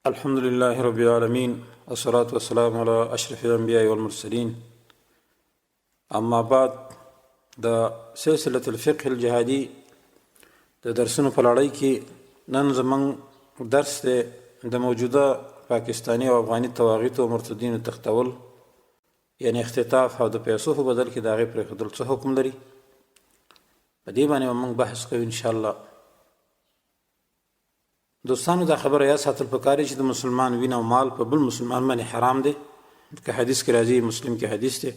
الحمد لله رب العالمين والصلاة والسلام على أشرف الأنبياء والمرسلين. أما بعد، د سلسلة الفقه الجهادي د درسونو په لړۍ کې نن زموږ درس دی د موجوده پاکستاني او افغاني طواغیتو او مرتدینو تختول، یعنی اختطاف او د پیسو په بدل کې د هغې پرېښودل څه حکم لري. په دې باندې موږ بحث کوو انشاءالله. دوستانو، دا خبره یا ساتل پکاري چې د مسلمان وینه او مال په بل مسلمان باندې حرام دی. که حدیث کې راځي، مسلم کې حدیث دی،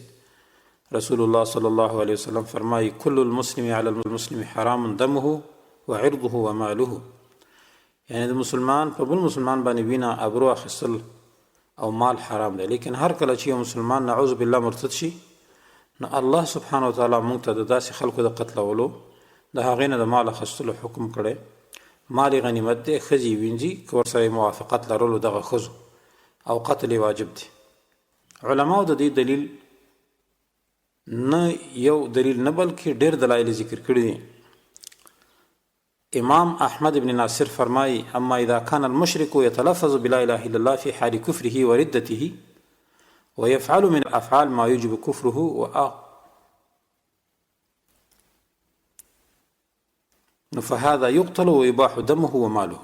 رسول الله صلی الله علیه وسلم فرمایي: کل المسلم علی المسلم حرام دمه وعرضه وماله. یعنی د مسلمان په بل مسلمان باندې وینه، ابرو اخیستل او مال حرام دی. لیکن هر کله چې یو مسلمان نعوذ بالله مرتد شي، نو الله سبحانه وتعالی موږ ته د داسې خلکو د قتلولو د هغې نه د مال اخیستلو حکم کړی. مال غنیمت دی، ښځې وینځي که ورسره موافقت لرلو دغه ښځو، او قتل واجب دی. علماو د دې دلیل نه یو دلیل نه بلکې ډېر دلایل ذکر کړي دي. امام احمد بن ناصر فرمایي: اما اذا كان المشرك يتلفظ بلا اله الا الله في حال كفره وردته ويفعل من الافعال ما يجب كفره فهذا يقتل ويباح دمه وماله،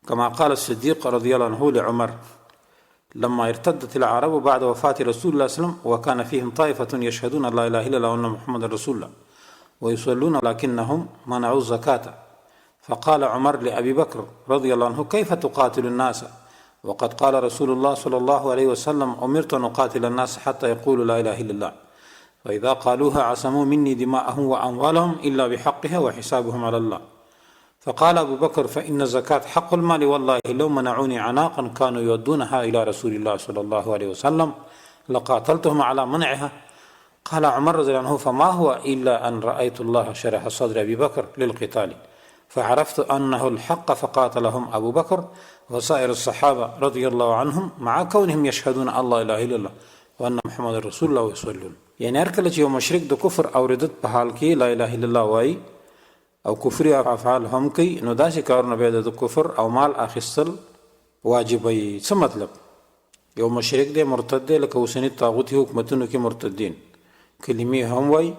كما قال الصديق رضي الله عنه لعمر لما ارتدت العرب بعد وفاة رسول الله صلى الله عليه وسلم وكان فيهم طائفة يشهدون لا إله إلا الله وأن محمد رسول الله ويصلون لكنهم منعوا الزكاة، فقال عمر لأبي بكر رضي الله عنه: كيف تقاتل الناس وقد قال رسول الله صلى الله عليه وسلم: أمرت أن أقاتل الناس حتى يقولوا لا إله إلا الله، فإذا قالوها عصموا مني دماءهم وأموالهم إلا بحقها وحسابهم على الله. فقال أبو بكر: فإن الزكاة حق المال، والله لو منعوني عناقا كانوا يودونها إلى رسول الله صلى الله عليه وسلم لقاتلتهم على منعها. قال عمر رضي الله عنه: فما هو إلا أن رأيت الله شرح صدر أبي بكر للقتال فعرفت أنه الحق فقاتلهم أبو بكر وسائر الصحابة رضي الله عنهم مع كونهم يشهدون أن لا إله إلا الله وأن محمد رسول الله ويصلون. یعنی هر کله چې یو مشرک د کفر او ردت په حال کې لا اله الا الله وایي او کفري افعال هم کوي، نو داسې کارونه بیا د کفر او مال اخیستل واجبوي. څه مطلب؟ یو مشرک دی، مرتد دی، لکه اوسني طاغوتي حکومتونو کې مرتدین کلمې هم وایي.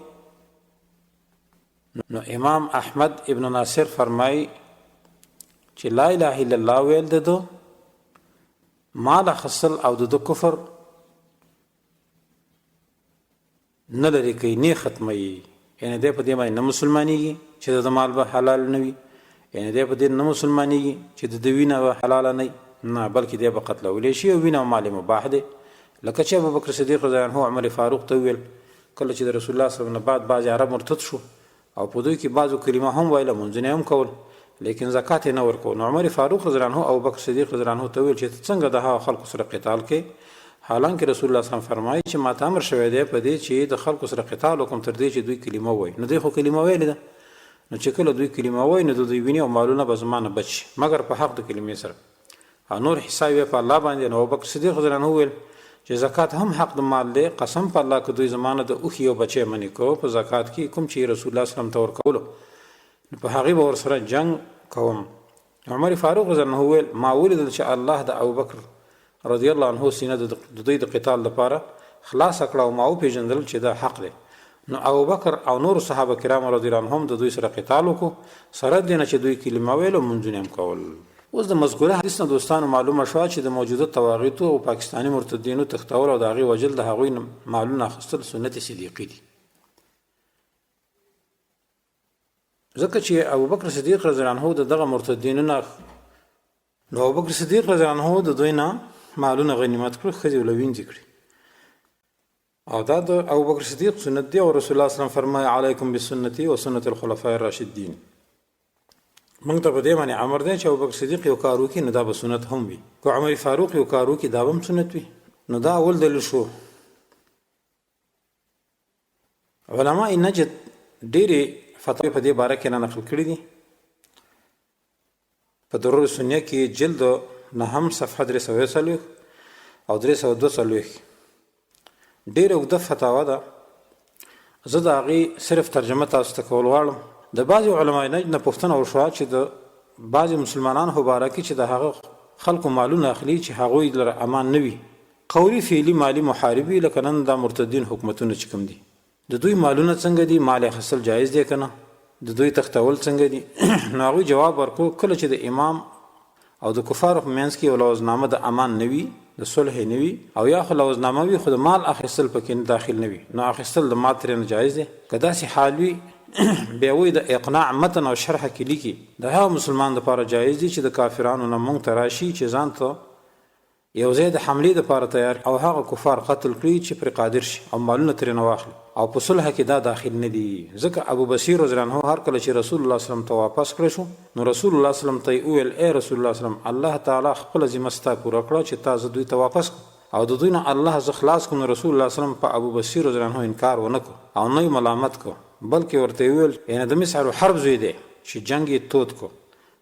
نو امام احمد ابن ناصر فرمایي چې لا اله الا الله ویل د ده مال اخیستل او د کفر نه لري کوي، نه ختموي. یعنی دی په دې باندې نه مسلمانېږي چې د مال به حلال نه وي، یعنی دی په دې نه مسلمانېږي چې د وینه به حلاله نه وي، نه بلکې دی به قتلولی شي او وینه او مال مباح دی. لکه چې ابوبکر صدیق رضی الله عنه عمر فاروق ته وویل کله چې د رسول الله صلی الله علیه وسلم نه بعد بعضې عرب مرتد شو او په دوی کې بعضو کلمه هم ویله، مونځونه هم کول، لیکن زکات یې نه ورکول. نو عمر فاروق رضی الله عنه او ابوبکر صدیق رضی الله عنه ته وویل چې ته څنګه د هغو خلکو سره قتال کوې، حالانکه رسول الله صلی الله علیه وسلم فرمایي چې ما ته امر شوی دی په دې چې د خلکو سره قتال وکړم تر دې چې دوی کلمه ووایي. نو دوی خو کلمه ویلې ده، نو چې کله دوی کلمه ووایي نو د دوی وینې او مالونه به زما نه بچ شي مګر په حق د کلمې سره، او نور حساب یې په الله باندې. نو ابوبکر صدیق رضی الله عنه وویل چې زکات هم حق د مال دی، قسم په الله که دوی زما نه د اوښې یو بچی منې کوو په زکات کې کوم چې رسول الله صلی الله علیه وسلم ته ورکولو، نو په هغې به ورسره جنګ کوم. عمر فاروق رضی الله عنه وویل ما ولیدل چې الله د ابوبکر رضی الله عنه سینه د دوی د قتال لپاره خلاص کړه او ما وپېژندل چې دا حق دی. نو ابوبکر او نور صحابه کرام رضی الله عنهم د دوی سره قتال وکړو، سره دې نه چې دوی کلمه ویل او مونځونه هم کول. اوس د مذکوره حدیث نه دوستانو معلومه شوه چې د موجوده طواغیتو او پاکستاني مرتدینو تختول او د هغې وژل د هغوی مالونه اخیستل سنت صدیقي دي. ځکه چې ابوبکر صدیق رضی الله عنه د دغه مرتدینو نه، نو ابوبکر صدیق رضی الله عنه د دوی نه مالونه غنیمت کړو، ښځې له وینځې کړي، او دا د ابوبکر صدیق سنت دی. او رسول الله صلی الله علیه وسلم فرمایي: علیکم بسنتي و سنت الخلفاء الراشدین. موږ ته په دې باندې امر دی چې ابوبکر صدیق یو کار وکړي نو دا به سنت هم وي، که عمر فاروق یو کار وکړي دا به هم سنت وي. نو دا اول دلیل شو. علماء نجد ډېرې فتوی په دې باره کې نقل کړي دي. په درر سنیه کې جلد 9 صفحه 340 او 342 ډېره اوږده فتاوا ده. زه د هغې صرف ترجمه تاسو ته کول غواړم. د بعضې علماء نجد نه پوښتنه وشوه چې د بعضې مسلمانانو په باره کې چې د هغه خلکو مالونه اخلي چې هغوی لره امان نه وي. قولي فعلي مالی محاربي لکه نن دا مرتدین حکومتونه چې کوم دي د دوی مالونه څنګه دي، مال اخیستل جایز دی که نه، د دوی تختول څنګه دي. نو هغوی جواب ورکړو کله چې د امام او د کفارو په منځ کې یو لوزنامه د امان نه وي، د صلح نه وي، او یا خو لوزنامه وي خو د مال اخیستل پکې نه داخل نه وي، نو اخیستل د مال ترې نه جایز دی. که داسې حال وي بیا وایي د اقناع متن او شرحه کې لیکي د هغه مسلمان دپاره جایز دي چې د کافرانو نه موږ ته راشي چې ځان ته یو ځای د حملې دپاره تیار او هغه کفار قتل کړي چې پرې قادر شي او مالونه ترې نه واخلي، او په صلح کې دا داخل نه دي. ځکه ابو بصیر رضی الله عنه هر کله چې رسول الله صلی الله علیه وسلم ته واپس کړی شو نو رسول الله صلی الله علیه وسلم ته وویل ای رسول الله صلی الله علیه وسلم الله تعالی خپله ذمه ستا پوره کړه چې تا زه دوی ته واپس کړم او د دوی نه الله زه خلاص کړم. نو رسول الله صلی الله علیه وسلم په ابو بصیر رضی الله عنه انکار ونه کړ او نه یې ملامت کړ، بلکې ورته ویل یعنې د مسعر حرب زوی دی چې جنگ یې تود کړ.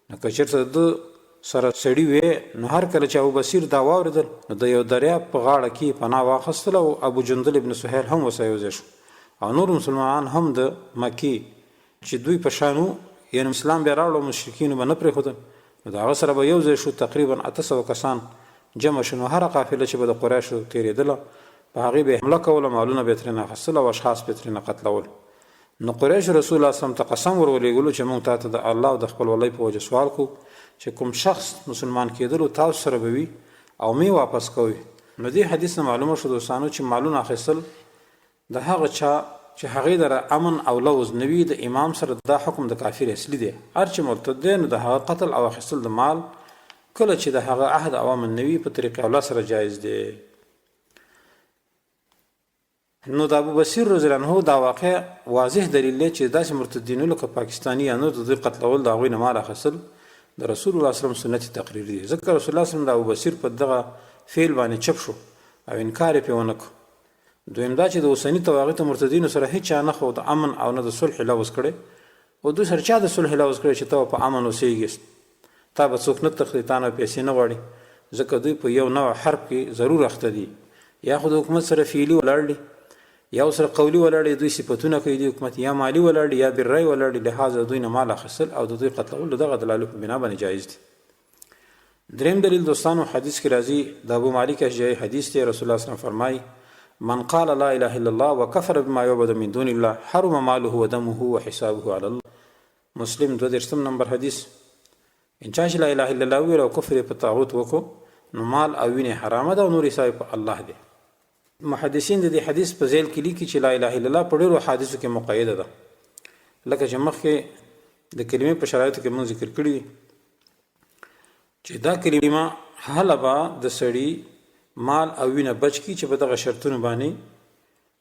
نو که چېرته د سره سړي وې نو هر کله چې ابو بصیر دا واورېدل نو د یو دریاب په غاړه کې پناه واخیستله او ابو جندل ابن سهیل هم ورسره یوځای شو او نور مسلمانان هم د مکې چې دوی په شان وو یعنې اسلام بیا راوړ او مشرکینو به نه پرېښودل نو د هغه سره به یو ځای شو، تقریبا 800 کسان جمع شو. نو هره قافله چې به د قریشو تېرېدله په هغې به یې حمله کوله، مالونه به یې ترېنه اخیستل او اشخاص به یې ترېنه قتلول. نو قریش رسول الله صلی الله علیه وسلم ته قسم ورولېږلو چې موږ تا ته د الله او د خپل ولۍ په وجه سوال کوو چې کوم شخص مسلمان کېدلو تاسو سره به وي او مې واپس کوي. نو دې حدیث نه معلومه شو دوستانو چې مالونه اخیستل د هغه چا چې هغې دره امن او لوز نه وي د امام سره دا حکم د کافر اصلي دی. هر چې مرتد دی نو د هغه قتل او اخیستل د مال کله چې د هغه عهد او امن نه وي په طریقې اوله سره جایز دی. نو د ابو بصیر رضی الله عنه دا واقع واضح دلیل دی چې داسې مرتدینو لکه پاکستانیانو د دوی قتلول د هغوی نه مال اخیستل د رسول الله صلی الله علیه وسلم سنت تقریر دی. ځکه رسول الله صلی الله علیه وسلم د ابو بصیر په دغه فعل باندې چپ شو او انکار یې پرې ونه کړ. دویم دا چې د اوسني طواغیتو مرتدینو سره هیچا نه خو د امن او نه د صلح لوز کړی او دوی سره چا د صلح لوز کړی چې ته په امن اوسېږې، تا به څوک نه تخلي، تا نه پیسې نه غواړي، ځکه دوی په یو نوع حرب کې ضرور اخته دي. یا خو د حکومت سره فعلي ولاړ دي یا سره قولي ولاړ دي، دوی صفتونه کوي د حکومت، یا مالي ولاړ دي یا بالرأی ولاړ دي، لهذا دوی نه مال اخیستل او د دوی قتلول د دغه دلایلو په بنا باندې جایز دي. دریم دلیل دوستانو حدیث کې راځي د ابو مالک اشجعي حدیث دی. رسول الله صلی الله علیه وسلم فرمایي من قال لا اله الا الله وكفر بما يعبد من دون الله حرم ماله ودمه وحسابه على الله. مسلم 2 نمبر حدیث. ان چا چې لا اله الا الله ویل او کفر په طاغوت وکړو نو مال او وینې حرامه ده او نور حساب په الله دی. محدثین د دې حدیث په ذیل کې لیکي چې لا اله الا الله په ډېرو حدیثو کې مقیده ده، لکه چې مخکې د کلمې په شرایطو کې موږ ذکر کړي چې دا کلمه هله به د سړي مال او وینه بچ کی چې په دغه شرطونو باندې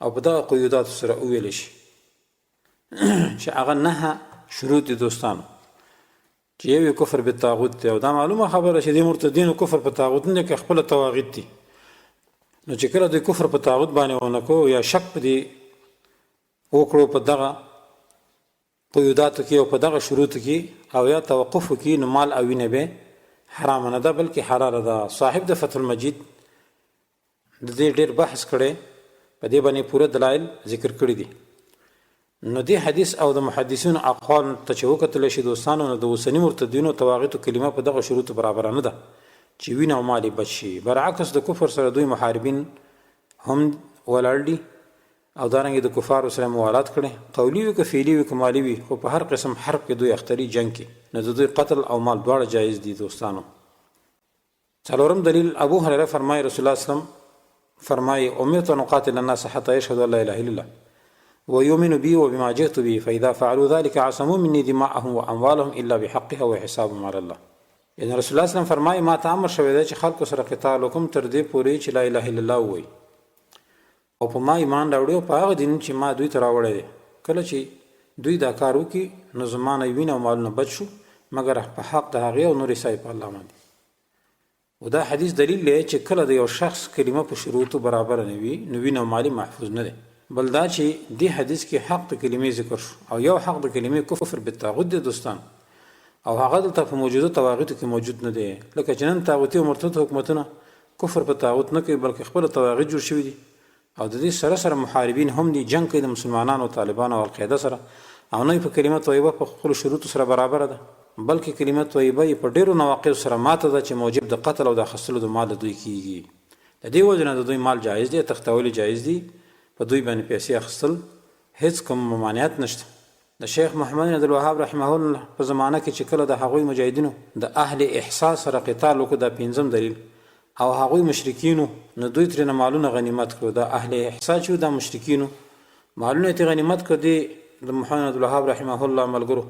او په دغه قیوداتو سره وویل شي چې هغه 9 شروط دي دوستانو. چې یو کفر به طاغوت دی او دا معلومه خبره چې د مرتدینو کفر په طاغوت نه کې خپل طواغیت دي. نو چې کله د کفر په طاغوت باندې ونکو یا شک په دې وکړو په دغه قیوداتو کې او په دغه شروطو کې او یا توقف کې نو مال او وینه به حرام نه ده بلکې حلال ده. صاحب د فتح المجید د دې ډېر بحث کړی، په دې باندې پوره دلایل ذکر کړي دي. نو دې حدیث او د محدثینو اقوال ته چې وکتل شي دوستانو نو د اوسني مرتدینو طواغیتو کلمه په دغه شروطو برابر نه ده چې وینه او مال بچ شي. برعکس د کفر سره دوی محاربین هم ولاړ دي او دارنګه د کفارو سره موالات کړي، قولی وي که فعلي وي که مالی وي، خو په هر قسم حرب کې دوی اختري جنگ کې نو د دوی قتل او مال دواړه جایز دي دوستانو. څلورم دلیل ابو هريره فرمایي رسول الله صلی الله علیه وسلم فرمایي امرت ان اقاتل الناس حتى يشهدوا ان لا اله الا الله ويؤمنوا بي وبما جئت به فاذا فعلوا ذلك عصموا مني دماءهم واموالهم الا بحقها وحسابهم على الله. یعنی رسول الله صلی الله علیه وسلم فرمایي ما ته امر شوی دی چې خلکو سره قتال وکم تر دې پورې چې لا اله الا الله وایي او په ما ایمان راوړي او په هغه دین چې ما دوی ته راوړی دی. کله چې دوی دا کار وکړي نو زمانه وینه او مالونه بچ شو مګر په حق د هغې او نورې سایې په الله باندې. او دا حدیث دلیل دی چې کله د یو شخص کلمه په شروطو برابر نه وي نو وینه او مالي محفوظ نه دی. بل دا چې دې حدیث کې حق د کلمې ذکر شو او یو حق د کلمې کفر بالطاغوت دی دوستان، او هغه دلته په موجوده طواغیتو کې موجود نه دی. لکه چې نن طاغوتي او مرتد حکومتونه کفر په طاغوت نه کوي بلکې خپل طواغیت جوړ شوي دي او د دې سره سره محاربین هم دي، جنگ کوي د مسلمانانو او طالبانو او القاعده سره او نه په کلمه طیبه په خپل شروط سره برابر ده. بلکې کلمه طیبه په ډیرو مواقعو سره ماته ده چې موجب د قتل او د اخیستلو د مال دوی کیږي. د دې وجه نه د دوی مال جایز دی، تختول جایز دی، په دوی باندې پیسې اخیستل هیڅ کوم ممانعت نشته. د شیخ محمد بن عبدالوهاب رحمه الله په زمانه کې چې کله د هغوی مجاهدینو د اهل احساس سره قتال وکړو، دا پنځم دلیل، او هغوی مشرکینو نو دوی ترېنه مالونه غنیمت کړو. د اهل احساس چې د مشرکینو مالونه یې غنیمت کړو د محمد بن عبدالوهاب رحمه الله ملګرو.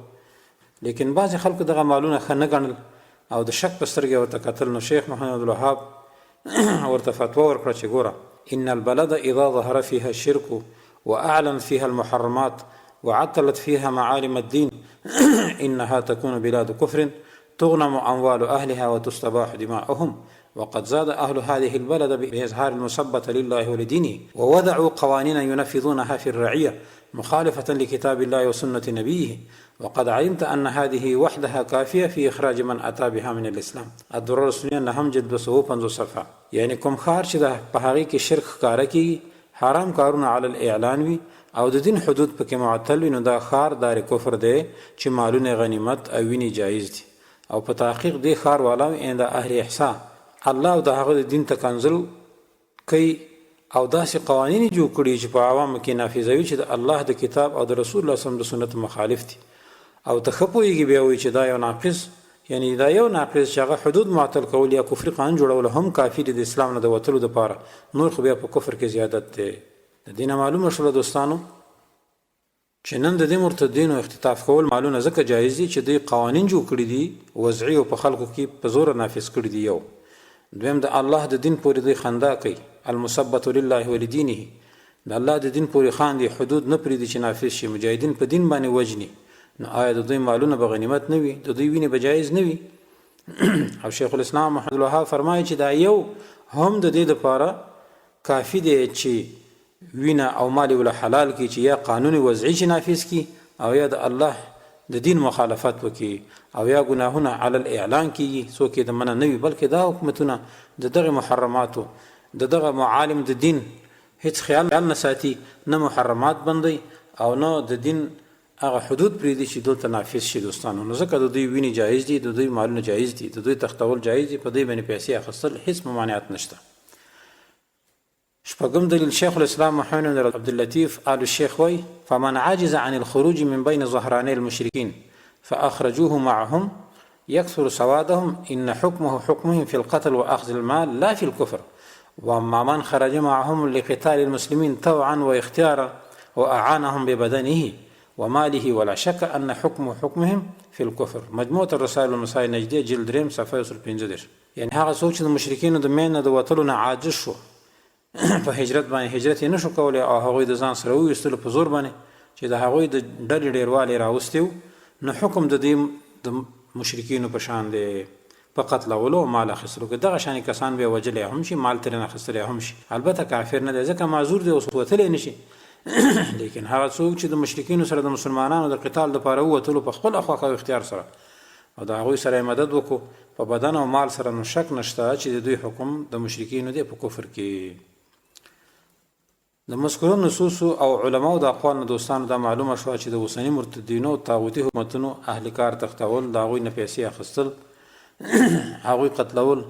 لیکن بعضې خلکو دغه مالونه ښه نه ګڼل او د شک په سترګې ورته کتل. نو شیخ محمد عبدالوهاب ورته فتوا ورکړه چې ګوره، ان البلد اذا ظهر فيها الشرك واعلن فيها المحرمات وعطلت فيها معالم الدين انها تكون بلاد كفر تغنم اموال اهلها وتستباح دماؤهم، وقد زاد اهل هذه البلد باظهار المثبة لله ولدينه ووضعوا قوانين ينفذونها في الرعية مخالفة لكتاب الله وسنة نبيه، وقد علمت أن هذه وحدها كافية في إخراج من أتى بها من الإسلام. الدرر السنية نهم جلد 250 صفحه. یعنی کوم خار چې د په هغې کې شرک ښکاره کېږي، حرام کارونه علی الاعلان وي او د دین حدود پکې معطل وي، نو دا خار دار کفر دی چې مالونه غنیمت او وینې جایز دي. او په تحقیق دی خار والا د اهل احسا الله او د هغه د دین تکنزل کوي او داسې قوانین جوړ کړي چې په عوامو کې نافذوي چې د الله د کتاب او د رسول الله صلی الله علیه وسلم د سنت مخالف دي. او ته ښه پوهېږي بیا وایي چې دا یو ناقص، یعنی دا یو ناقص چې هغه حدود معطل کول یا کفري قانون جوړول هم کافي دي د اسلام نه د وتلو دپاره، نور خو بیا په کفر کې زیادت دی. د دې نه معلومه شوله دوستانو چې نن د دې مرتدینو اختطاف کول مالونه ځکه جایز دي چې دوی قوانین جوړ کړي دي وضعي او په خلکو کې په زوره نافظ کړي دي. یو دویم د الله د دین پورې دوی خندا کوي، المثبت لله ولدینه، د الله د دین پورې خاندي، حدود نه پرېږدي چې نافظ شي، مجاهدین په دین باندې وجني. نو آیا د دوی مالونه به غنیمت نه وي؟ د دوی وینې به جایز نه وي؟ او شیخ الاسلام محمد الوهاب فرمایي چې دا یو هم د دې دپاره کافي دی چې وینه او مال ولا حلال کی چې یا قانون وضعي چې نافذ کی او یا د الله د دین مخالفت وکي او یا ګناهونه علی الاعلان کی، څوک یې د منع نه وي، بلکې دا حکومتونه د دغه محرماتو د دغه معالم د دین هیڅ خیال نه ساتي، نه محرمات بندي او نه د دین هغه حدود پرېږدي چې دلته نافذ شي. دوستانو نو ځکه د دوی وینې جایز دي، د دوی مالونه جایز دي، د دوی تختول جایز دي، په دوی باندې پیسې اخیستل هیڅ ممانعت نشته. شپږم دلیل شیخ الاسلام محمد بن عبد اللطیف آل الشیخ وایي فمن عجز عن الخروج من بين ظهراني المشركين فأخرجوه معهم يكثر سوادهم إن حكمه حكمهم في القتل وأخذ المال لا في الكفر، وأما من خرج معهم لقتال المسلمين طوعا واختيارا وأعانهم ببدنه وماله ولا شك أن حكمهم في الكفر. مجموعة الرسائل والمسائل النجدية جلد 2 صفحه 115. یعنی هغه څوک چې د مشرکینو د مینه د وتلو نه عاجز شو په هجرت باندې هجرت یې نشو کولی او هغوی د ځان سره وویستلو په زور باندې چې د هغوی د ډلې ډیروالی راوستی و، نو حکم د دې د مشرکینو په شان دی په قتلولو او مال اخیستلو کې. دغه شانې کسان به وجلی هم شي، مال ترې اخیستلی هم شي. البته کافر نه دی ځکه معذور دی، اوس وتلی نشي. لیکن هغه څوک چې د مشرکینو سره د مسلمانانو د قتال دپاره ووتلو په خپل خواخه او اختیار سره او د هغوی سره مدد وکړو په بدن او مال سره، نو شک نشته چې د دوی حکم د مشرکینو دی په کفر کې. د مذکورو نصوصو او علماو د اقوال دوستانو دا معلومه شوه چې د اوسني مرتدینو طاغوتي حکومتونو اهل کار تختول، د هغوی نه پیسې اخیستل، هغوی قتلول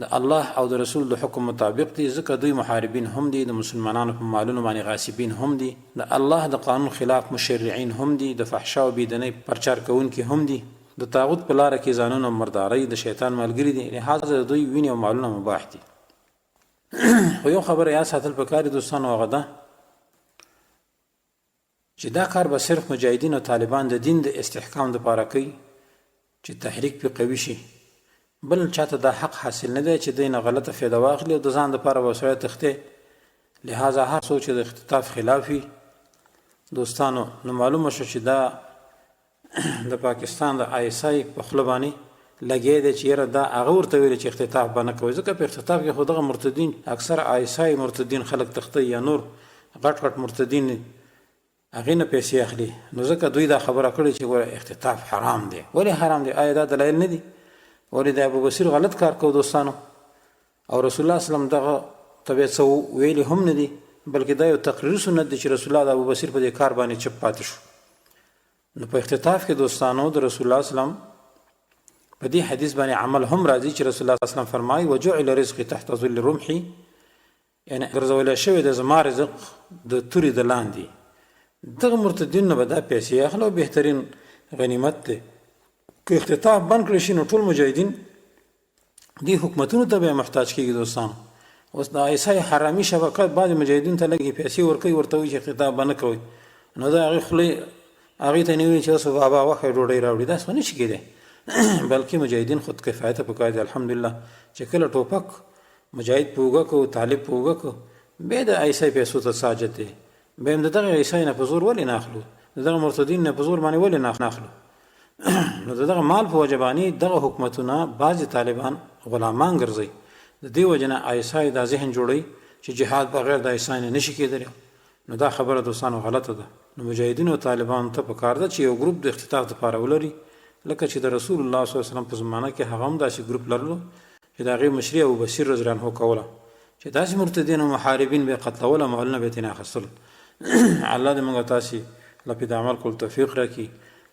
د الله او د رسول د حکم مطابق دي، ځکه دوی محاربین هم دي، د مسلمانانو په مالونو باندې غاصبین هم دي، د الله د قانون خلاف مشرعین هم دي، د فحشا او بېدنۍ پرچار کوونکي هم دي، د طاغوت په لاره کې ځانونه مردارۍ د شیطان ملګري دي، لهذا د دوی وینې او مالونه مباح دي. خو یو خبره یاد ساتل پکار دي دوستانو، هغه ده چې دا کار به صرف مجاهدین او طالبان د دین د استحکام دپاره کوي چې تحریک پې قوي شي، بل چاته دا حق حاصل نه دی چې دوی نه غلطه فایده واخلي او د ځان دپاره به سړی تښتې. لهذا هر څوک چې د اختطاف خلاف وي دوستانو، نو معلومه شو چې دا د پاکستان د ISI په خوله باندې لګی دی چې یاره دا هغه ورته ویلي چې اختطاف به نه کوي، ځکه په اختطاف کې خو دغه مرتدین اکثر ISI مرتدین خلک تښتي یا نور غټ غټ مرتدین هغې نه پیسې اخلي. نو ځکه دوی دا خبره کړې چې ګوره اختطاف حرام دی. ولې حرام دی؟ آیا دا دلایل نه دي؟ ولې د ابوبصیر غلط کار کو دوستانو، او رسول الله صلی الله علیه وسلم دغه طبیعت څه ویلي هم نه دي، بلکې دا یو تقریري سنت دی چې رسول الله د ابوبصیر په دې کار باندې چپ پاتې شو. نو په اختطاف کې دوستانو د رسول الله صلی الله علیه وسلم په دې حدیث باندې عمل هم راځي چې رسول الله صلی الله علیه وسلم فرمایي وجعل رزقي تحت ظل رمحي، یعنی ګرځول شوی د زما رزق د تورې د لاندې. دغه مرتدین نه به دا پیسې اخلو، بهترین غنیمت دی. که اختطاف بند کړی شي نو ټول مجاهدین دې حکومتونو ته به محتاج کېږي. دوستان اوس د ایسای حرامي شبکه بعضې مجاهدینو ته لږې پیسې ورکوي، ورته وایي چې اختطاف به نه کوئ، نو د هغې خولې هغې ته نه وایي چې اوس بابا وښی ډوډۍ راوړي، داسې خو نه شي کېدی. بلکې مجاهدین خود کفایته پکار دي. الحمدلله چې کله ټوپک مجاهد په اوږه کړو، طالب په اوږه کړو، بیا د ایسای پیسو ته ساجت دی. بیا هم د دغه ایسای نه په زور ولې نه اخلو، د دغه مرتدین نه په زور باندې ولې نه اخلو؟ نو د دغه مال په وجه باندې دغه حکومتونه بعضې طالبان غلامان ګرځوي. د دې وجه نه ایسای دا ذهن جوړوي چې جهاد بغیر د ایسای نه نشي کېدلی. نو دا خبره دوستانو غلطه ده. نو مجاهدینو او طالبانو ته پکار ده چې یو ګروپ د اختطاف دپاره ولري، لکه چې د رسول الله صلی الله علیه وسلم په زمانه کې هغه هم داسې ګروپ لرلو چې د هغې مشري ابوبصیر رضی الله عنه کوله، چې داسې مرتدین او محاربین به یې قتلول او مالونه به یې ترې اخیستل. الله دې موږ او تاسې له پې د عمل کولو توفیق راکړي،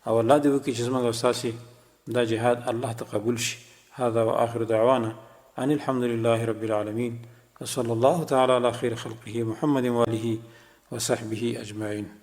او الله دې وکړي چې زموږ او ستاسې دا جهاد الله ته قبول شي. هذا وآخر دعوانا ان الحمد لله رب العالمين، وصلى الله تعالى على خير خلقه محمد وآله وصحبه أجمعين.